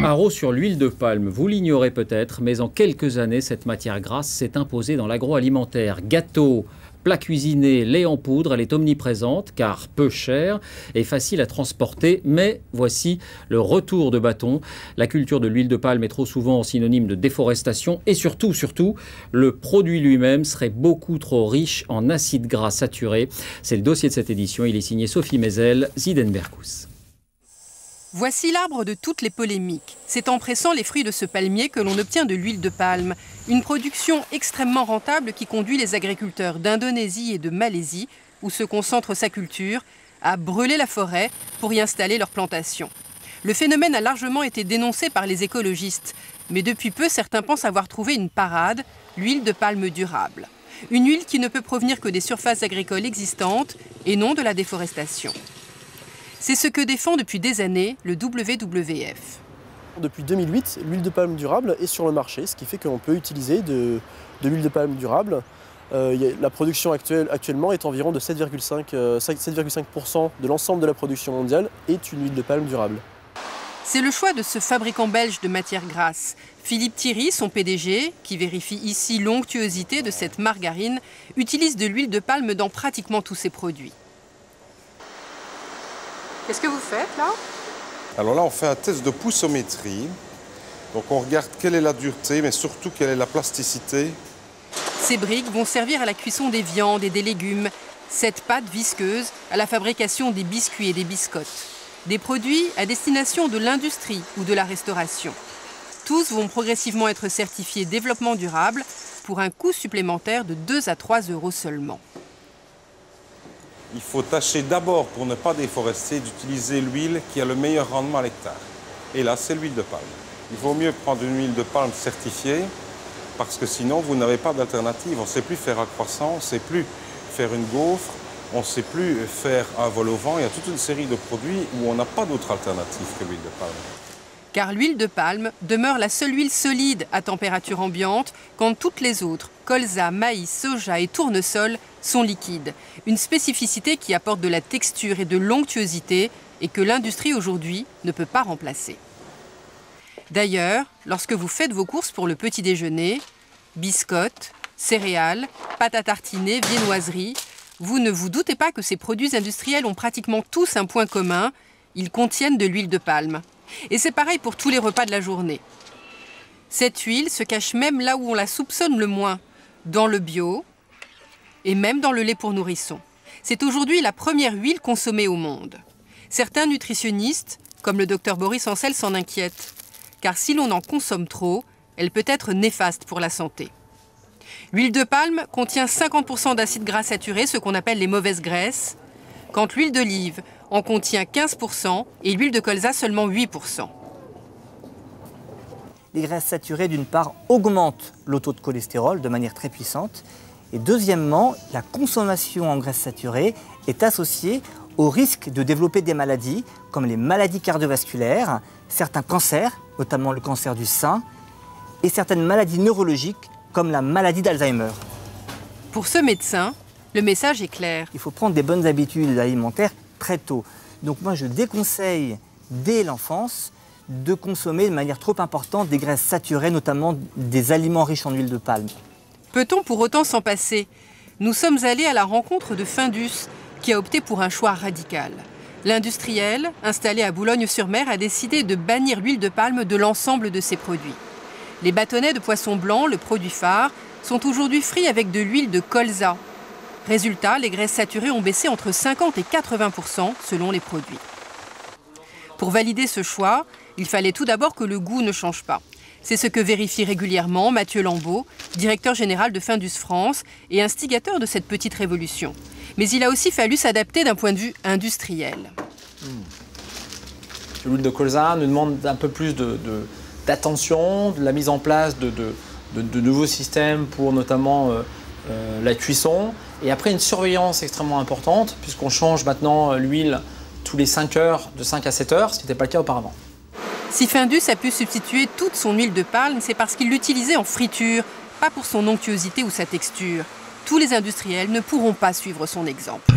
Haro sur l'huile de palme, vous l'ignorez peut-être, mais en quelques années, cette matière grasse s'est imposée dans l'agroalimentaire. Gâteaux, plats cuisinés, lait en poudre, elle est omniprésente car peu chère et facile à transporter. Mais voici le retour de bâton. La culture de l'huile de palme est trop souvent synonyme de déforestation et surtout, le produit lui-même serait beaucoup trop riche en acides gras saturés. C'est le dossier de cette édition. Il est signé Sophie Mézel, Zidenberkus. Voici l'arbre de toutes les polémiques. C'est en pressant les fruits de ce palmier que l'on obtient de l'huile de palme. Une production extrêmement rentable qui conduit les agriculteurs d'Indonésie et de Malaisie, où se concentre sa culture, à brûler la forêt pour y installer leurs plantations. Le phénomène a largement été dénoncé par les écologistes. Mais depuis peu, certains pensent avoir trouvé une parade, l'huile de palme durable. Une huile qui ne peut provenir que des surfaces agricoles existantes et non de la déforestation. C'est ce que défend depuis des années le WWF. Depuis 2008, l'huile de palme durable est sur le marché, ce qui fait qu'on peut utiliser de l'huile de palme durable. La production actuellement est environ de 7,5% de l'ensemble de la production mondiale est une huile de palme durable. C'est le choix de ce fabricant belge de matières grasses. Philippe Thierry, son PDG, qui vérifie ici l'onctuosité de cette margarine, utilise de l'huile de palme dans pratiquement tous ses produits. Qu'est-ce que vous faites là? Alors là, on fait un test de poussométrie. Donc on regarde quelle est la dureté, mais surtout quelle est la plasticité. Ces briques vont servir à la cuisson des viandes et des légumes. Cette pâte visqueuse à la fabrication des biscuits et des biscottes. Des produits à destination de l'industrie ou de la restauration. Tous vont progressivement être certifiés développement durable pour un coût supplémentaire de 2 à 3 € seulement. Il faut tâcher d'abord, pour ne pas déforester, d'utiliser l'huile qui a le meilleur rendement à l'hectare. Et là, c'est l'huile de palme. Il vaut mieux prendre une huile de palme certifiée, parce que sinon, vous n'avez pas d'alternative. On ne sait plus faire un croissant, on ne sait plus faire une gaufre, on ne sait plus faire un vol au vent. Il y a toute une série de produits où on n'a pas d'autre alternative que l'huile de palme. Car l'huile de palme demeure la seule huile solide à température ambiante quand toutes les autres, colza, maïs, soja et tournesol, sont liquides. Une spécificité qui apporte de la texture et de l'onctuosité et que l'industrie aujourd'hui ne peut pas remplacer. D'ailleurs, lorsque vous faites vos courses pour le petit déjeuner, biscottes, céréales, pâtes à tartiner, viennoiseries, vous ne vous doutez pas que ces produits industriels ont pratiquement tous un point commun, ils contiennent de l'huile de palme. Et c'est pareil pour tous les repas de la journée. Cette huile se cache même là où on la soupçonne le moins, dans le bio et même dans le lait pour nourrissons. C'est aujourd'hui la première huile consommée au monde. Certains nutritionnistes, comme le docteur Boris Ancel, s'en inquiètent, car si l'on en consomme trop, elle peut être néfaste pour la santé. L'huile de palme contient 50% d'acides gras saturés, ce qu'on appelle les mauvaises graisses, quand l'huile d'olive en contient 15% et l'huile de colza seulement 8%. Les graisses saturées, d'une part, augmentent le taux de cholestérol de manière très puissante. Et deuxièmement, la consommation en graisses saturées est associée au risque de développer des maladies comme les maladies cardiovasculaires, certains cancers, notamment le cancer du sein, et certaines maladies neurologiques comme la maladie d'Alzheimer. Pour ce médecin, le message est clair. Il faut prendre des bonnes habitudes alimentaires très tôt. Donc moi, je déconseille dès l'enfance de consommer de manière trop importante des graisses saturées, notamment des aliments riches en huile de palme. Peut-on pour autant s'en passer? Nous sommes allés à la rencontre de Findus, qui a opté pour un choix radical. L'industriel, installé à Boulogne-sur-Mer, a décidé de bannir l'huile de palme de l'ensemble de ses produits. Les bâtonnets de poisson blanc, le produit phare, sont aujourd'hui frits avec de l'huile de colza. Résultat, les graisses saturées ont baissé entre 50 et 80% selon les produits. Pour valider ce choix, il fallait tout d'abord que le goût ne change pas. C'est ce que vérifie régulièrement Mathieu Lambeau, directeur général de Findus France et instigateur de cette petite révolution. Mais il a aussi fallu s'adapter d'un point de vue industriel. L'huile de colza nous demande un peu plus d'attention, de la mise en place de nouveaux systèmes pour notamment la cuisson. Et après, une surveillance extrêmement importante, puisqu'on change maintenant l'huile tous les 5 heures, de 5 à 7 heures, ce qui n'était pas le cas auparavant. Si Findus a pu substituer toute son huile de palme, c'est parce qu'il l'utilisait en friture, pas pour son onctuosité ou sa texture. Tous les industriels ne pourront pas suivre son exemple.